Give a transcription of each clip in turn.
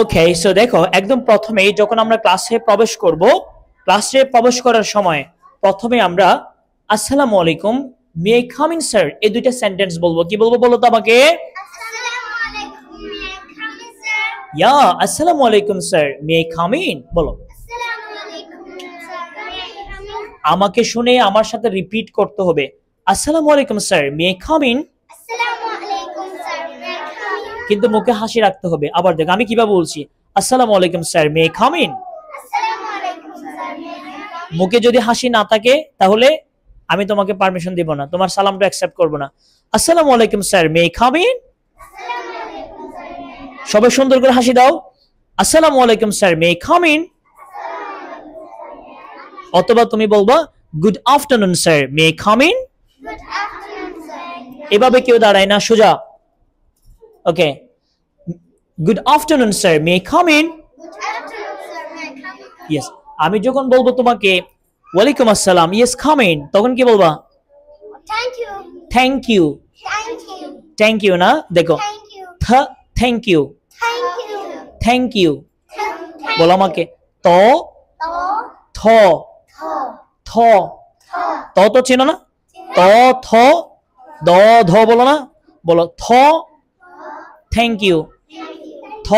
ওকে, so দেখো একদম প্রথমেই যখন আমরা ক্লাসে প্রবেশ করব, ক্লাসে প্রবেশ করার সময় প্রথমে আমরা আসসালামু আলাইকুম, may I come in sir, এই দুইটা সেন্টেন্স বলবো। কি বলবো বলো তো আমাকে? আসসালামু আলাইকুম, may I come in sir? Yeah, আসসালামু আলাইকুম sir, may I come in বলো। আসসালামু আলাইকুম sir, may I come in? আমাকে শুনে আমার সাথে রিপিট করতে হবে, আসসালামু আলাইকুম sir, may I come in. আসসালামু আলাইকুম sir, may I come in? কিন্তু মুখে হাসি রাখতে হবে। আবার দেখ আমি কিভাবে বলছি, আসসালামু আলাইকুম sir, may I come in. আসসালামু আলাইকুম sir, may I come in? মুখে যদি হাসি না থাকে তাহলে আমি তোমাকে পারমিশন দিব না, তোমার সালামটা অ্যাকসেপ্ট করব না। আসসালামু আলাইকুম sir, may I come in. আসসালামু আলাইকুম sir, may I come in? সবাই সুন্দর করে হাসি দাও, আসসালামু আলাইকুম sir, may I come in. অথবা তুমি বলবা good afternoon sir, may I come in. Good afternoon sir. এভাবে কেউ দাঁড়ায় না, সোজা। Okay, good afternoon sir, may I come in. Good afternoon sir, may I come in? Yes. আমি যখন বলবো তোমাকে ওয়ালাইকুম আসসালাম, ইয়েস কাম ইন, তখন কি বলবা? Thank you. Thank you. Thank you. Thank you না, দেখো thank you. Thank you, thank you. Thank you বলো আমাকে। ত থ, থ, ত তো চেনো না? ত থ দ ধ বলো না, বলো থ থ্যাংক ইউ, থ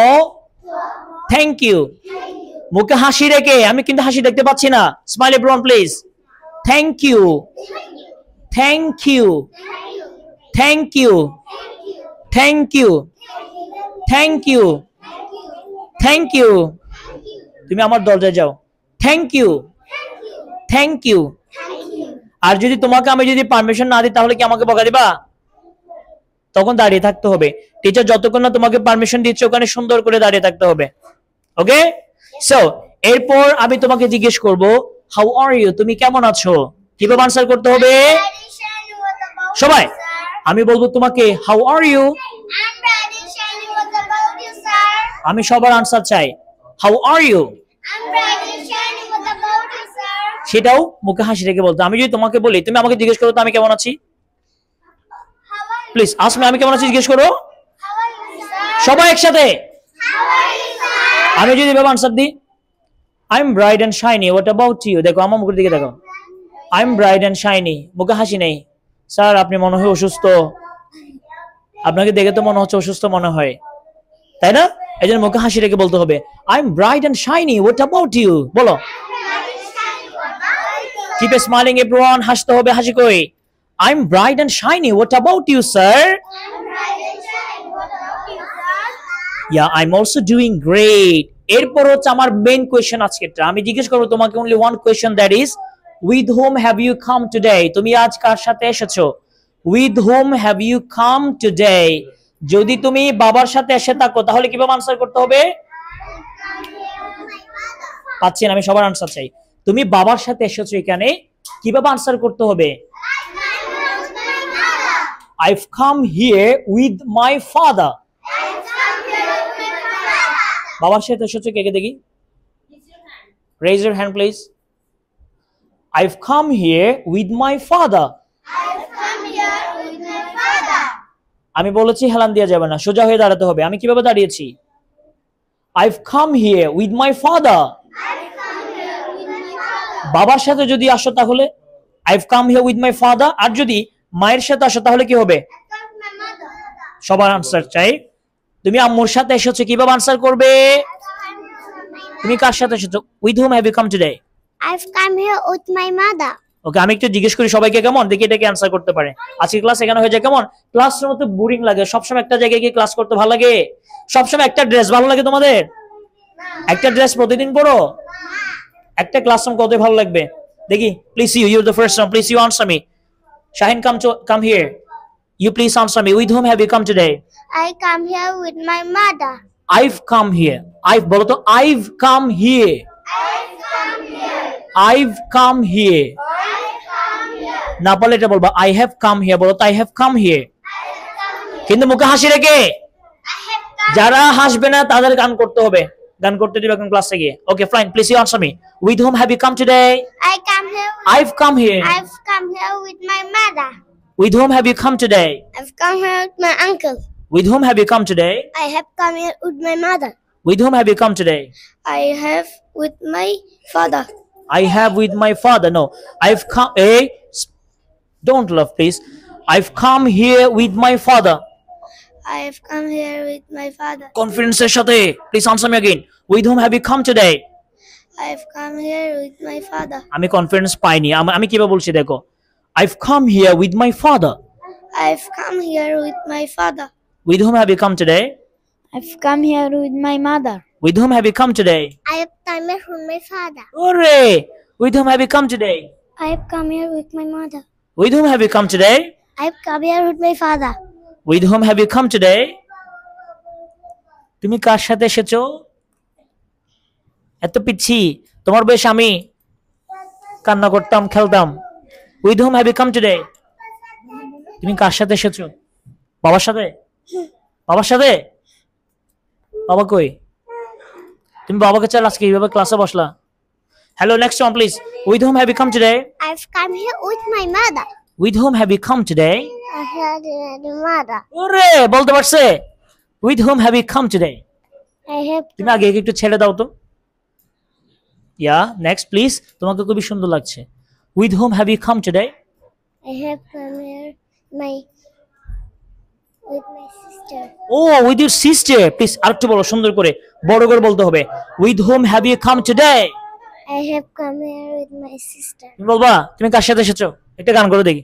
থ্যাংক ইউ। মুখে হাসি রেখে, আমি কিন্তু হাসি দেখতে পাচ্ছি না। Smile everyone please. Thank you, thank you, thank you, thank you, thank you, thank you. তুমি আমার দরজায় যাও, থ্যাংক ইউ, থ্যাংক ইউ। আর যদি তোমাকে আমি যদি পারমিশন না দিই তাহলে কি আমাকে বকা দিবা? তখন দাঁড়িয়ে থাকতে হবে। টিচার যতক্ষণ না তোমাকে পারমিশন দিচ্ছে ওখানে সুন্দর করে দাঁড়িয়ে থাকতে হবে। ওকে, সো এরপর আমি তোমাকে জিজ্ঞেস করব হাউ আর ইউ, তুমি কেমন আছো? কিভাবে আনসার করতে হবে সবাই? আমি বলবো তোমাকে হাউ আর ইউ, আমি সবার আনসার চাই। হাউ আর ইউ, সেটাও মুখে হাসি রেখে বলতো। আমি যদি তোমাকে বলি, তুমি আমাকে জিজ্ঞেস করো তো আমি কেমন আছি, প্লিজ আস্ক মি, আমি কেমন আছি জিজ্ঞেস করো সবাই একসাথে। আমি যদি এভাবে আনসার দিই, I am bright and shiny, what about you, দেখো আমার মুখের দিকে দেখো, I am bright and shiny, মুখে হাসি নেই। স্যার আপনি মনে হয় অসুস্থ, আপনাকে দেখে তো মনে হচ্ছে অসুস্থ মনে হয়, তাই না? এই জন্য মুখে হাসি রেখে বলতে হবে I am bright and shiny, what about you বলো। কিপ স্মাইলিং এভরিওয়ান, হাসতে হবে, হাসি কই? I am bright and shiny, what about you sir? Yeah, I am also doing great. এরপর হচ্ছে আমার মেইন কোয়েশ্চেন আজকেরটা। আমি জিজ্ঞেস করব তোমাকে only one question, that is with whom have you come today, তুমি আজ কার সাথে এসেছো? With whom have you come today. যদি তুমি বাবার সাথে এসে থাকো তাহলে কিভাবে আনসার করতে হবে? পাচ্ছি না, আমি সবার আনসার চাই। তুমি বাবার সাথে এসেছো এখানে, কিভাবে আনসার করতে হবে? I've come here with my father. বাবার সাথে এসেছো কে কে দেখি? Raise your hand please. I've come here with my father. আমি বলেছি হেলান দেওয়া যাবে না, সোজা হয়ে দাঁড়াতে হবে। আমি কিভাবে দাঁড়িয়েছি? I've come here with my father. বাবার সাথে যদি আসো তাহলে I've come here with my father, আর যদি মায়ের সাথে আসো তাহলে কি হবে? সবার আনসার চাই। তুমি আম্মুর সাথে এসেছো, কিভাবে আনসার করবে? তুমি কার সাথে এসেছো? With whom have you come today? I've come here with my mother. ওকে, আমি একটু জিজ্ঞেস করি সবাইকে কেমন, দেখি এটাকে আনসার করতে পারে। আজকে ক্লাস এখানে হয়ে যায় কেমন? ক্লাসরুমে তো বোরিং লাগে, সবসময় একটা জায়গায় গিয়ে ক্লাস করতে ভালো লাগে? সবসময় একটা ড্রেস ভালো লাগে তোমাদের? একটা ড্রেস প্রতিদিন পরো? একটা ক্লাসরুম কত ভালো লাগবে দেখি? Please you the first one, please you answer me. Shahin, come here. You please answer me. With whom have you come today? I come here with my mother. I've come here. I've বলো তো, I've come here. I've come here. I've come here. I've come here. না বলে এটা বলবা I have come here, বলো তো I have come here. কিন্তু মুখে হাসি রেখে। I have come. যারা হাসবে না তাদের গান করতে হবে, গান করতে দিবে এখন ক্লাসে গিয়ে। Okay fine, please you answer me. With whom have you come today? I come here. I've come here. I've come here with my mother. With whom have you come today? I've come here with my uncle. With whom have you come today? I have come here with my mother. With whom have you come today? I have with my father. I have with my father. No, I've come. Don't laugh, please. I've come here with my father. I have come here with my father. Confidence এর সাথে. Please answer me again. With whom have you come today? I have come here with my father. আমি confidence পাইনি। আমি কিভাবে বলছি দেখো। I've come here with my father. I have come here with my father. With whom have you come today? I've come here with my mother. With whom have you come today? I have come here with my father. Hooray! With whom have you come today? I have come here with my mother. With whom have you come today? I have come here with my father. With whom have you come today? তুমি কার সাথে এসেছো? এত পিচ্ছি তোমার বয়স আমি কান্না করতাম খেলতাম। With whom have you come today? তুমি কার সাথে এসেছো? বাবার সাথে? বাবার সাথে? বাবা কই? তুমি বাবাকে চাল আজকে এইভাবে ক্লাসে বসলা। Hello, next one please. With whom have you come today? I've come here with my mother. With whom have you come today? I had a mother. ওরে বলতে পারছে। With whom have you come today? I have তুমি আগে একটু ছেড়ে দাও তো। Yeah, next please. তোমাকে খুবই সুন্দর লাগছে। With whom have you come today? I have come here with my sister. Oh, with your sister. Please আরেকটু বলো সুন্দর করে বড় করে বলতে হবে। With whom have you come today? I have come here with my sister. তুমি বলবা তুমি কার সাথে এসেছো? একটা গান করে দেখি।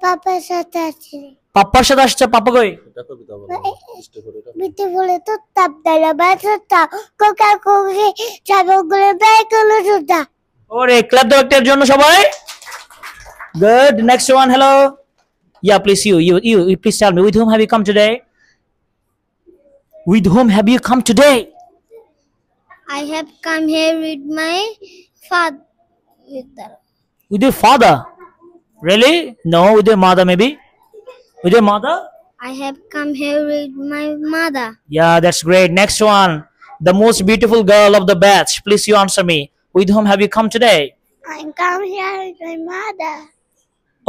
Papa's সাথে আছি। পাপ্পার সাথে আসছে। পাপ্পা কই? বিতে বলে তো তাপ দালা বাচ্চা কোকা কোকে চাবগুলো বের করলো সুদা। ওরে ক্লাপ দাও একটার জন্য সবাই। Good. Next one. Hello. Yeah, please you please tell me with whom have you come today? With whom have you come today? I have come here with my father. With your father? Really? No, with your mother maybe. With your mother? I have come here with my mother. Yeah, that's great. Next one. The most beautiful girl of the batch. Please you answer me. With whom have you come today? I come here with my mother.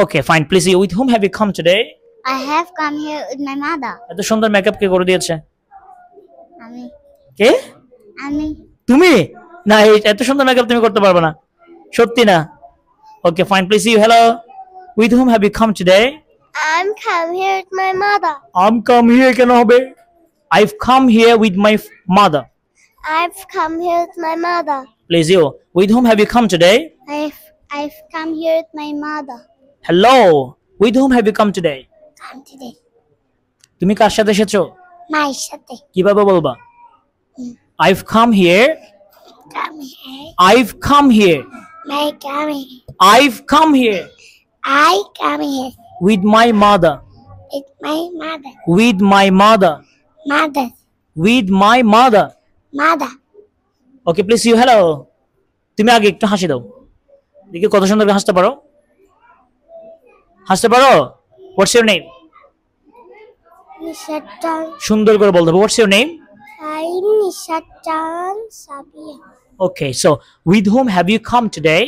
Okay, fine. Please you. With whom have you come today? I have come here with my mother. এত সুন্দর makeup কে করে দিয়েছে? আমি কে? আমি তুমি? না এত সুন্দর মেকআপ তুমি করতে পারবে না। সত্যি না? Okay, fine. Please you. Hello. With whom have you come today? I'm come here with my mother. I'm come here কেন হবে? I've come here with my mother. I've come here with my mother. Please you. With whom have you come today? I've come here with my mother. Hello. With whom have you come today? Come today. তুমি কার সাথে এসেছো? My সাথে। কিভাবে বলবা? I've come here. Come here. I've come here. My come here. I've come here I come here with my mother. with my mother. With my mother. Mother. With my mother. Mother. Okay, please you. Hello. তুমি আগে একটু হাসি দাও। দেখি কত সুন্দর করে হাসতে পারো। হাসতে পারো? What's your name? Nishatan. সুন্দর করে বলতে হবে। What's your name? I'm Nishatan Sabia. Okay, so with whom have you come today?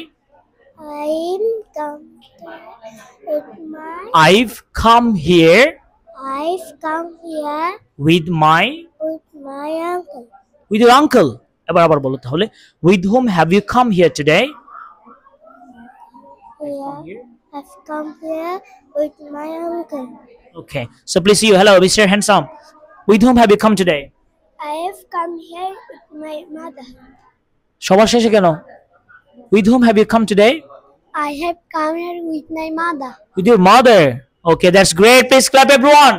I'm come with my. I've come here I've come here with my uncle. with your uncle. এবার আবার বলো তাহলে। With whom have you come here today? Here. I've come here with my uncle. Okay, so please you. Hello, Mr. Handsome. With whom have you come today? I have come here with my mother. সবার শেষে কেন? With whom have you come today? I have come here with my mother. With your mother. Okay, that's great. Please clap everyone.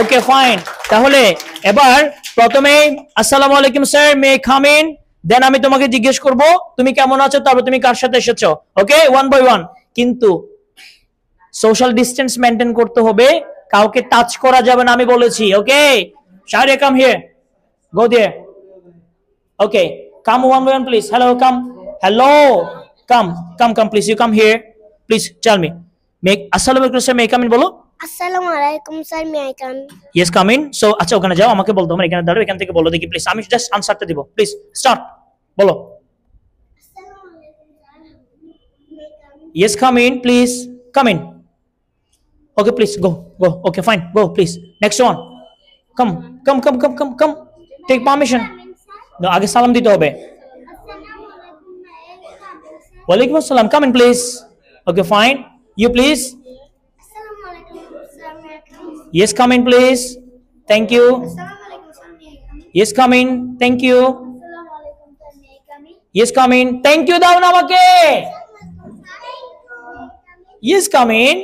Okay, fine. তাহলে এবার প্রথমে আসসালামু আলাইকুম sir, may come in? দেন আমি তোমাকে জিজ্ঞেস করব তুমি কেমন আছো, তারপর তুমি কার সাথে এসেছো। Okay, one by one. কিন্তু সোশ্যাল ডিসটেন্স মেইনটেইন করতে হবে, কাউকে টাচ করা যাবে না আমি বলেছি। Okay, Shahriya come here, go there. Okay, come one by one please. Hello, come. Hello, come please, you come here please. Tell me, may আসসালামু আলাইকুম স্যার, মে কাম ইন বলো। Assalamu alaikum sir, may I come? Yes come in. So আচ্ছা ওখানে যাও, আমাকে বলতো আমার এখানে দাঁড়াও, এখান থেকে বলো দেখি প্লিজ, আমি জাস্ট আনসারটা দিব। প্লিজ স্টার্ট, বলো। Assalamu alaikum sir, may I come? Yes come in please, come in. Okay please go, okay fine, go please. Next one, come. Take permission. আগে সালাম দিতে হবে। ওয়ালাইকুম আসসালাম, come in please. Okay fine, you please. Yes, come in please. Thank you. Yes, come in. Thank you. Yes, come in. Thank you দাও না আমাকে। Yes, come in.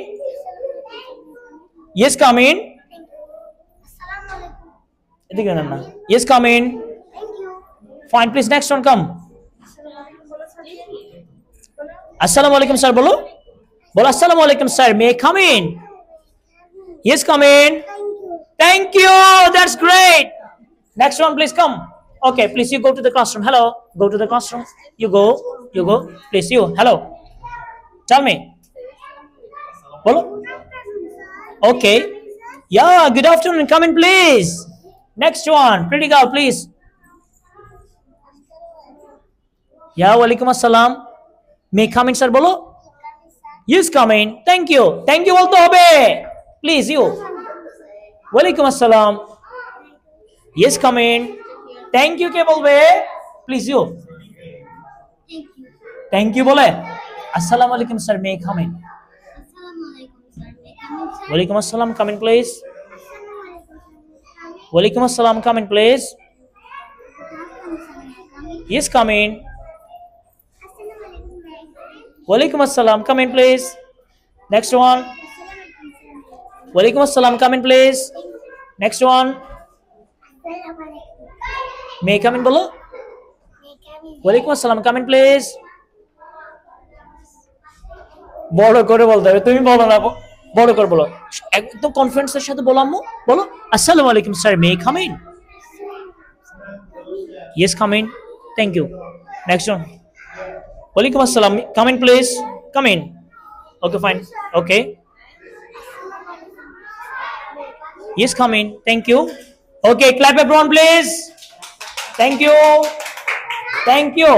Yes, come in. এদিকে না। Yes, come in. Fine, please next one come. Assalamu alaikum sir, বলো। বলো assalamu alaikum sir, may I come in? Yes, come in. Thank you. That's great. Next one, please come. Okay, please you go to the classroom. Hello. Go to the classroom. You go. You go. Please you. Hello. Tell me. Bolo. Okay. Yeah. Good afternoon. Come in, please. Next one. Pretty girl, please. Yeah. Walaikum assalam. May I come in, sir? Bolo. Yes, come in. Thank you. Thank you. Bolto hobe. Please you. Walaikum assalam. Yes, come in. Thank you কে বলবে? Please you. Thank you বলে। Assalamu alaikum sir, may I come in? Walaikum assalam, come in please. Walaikum assalam, come in please. Yes, come in. Walaikum assalam, come in please. Next one. Walaikum assalam, come in please. Next one. May I come in বলো? Walaikum assalam, come in please. বড় করে বলতে হবে, তুমি বলো না, বড় করে বলো, একদম কনফিডেন্সের সাথে বলো আম্মু, বলো আসসালামু আলাইকুম sir, may come in? Yes, come in. Thank you. Next one. Walaikum assalam, come in please. Come in. Okay, fine. Okay. Yes, come in. Thank you. Okay, clap everyone please. Thank you. Thank you.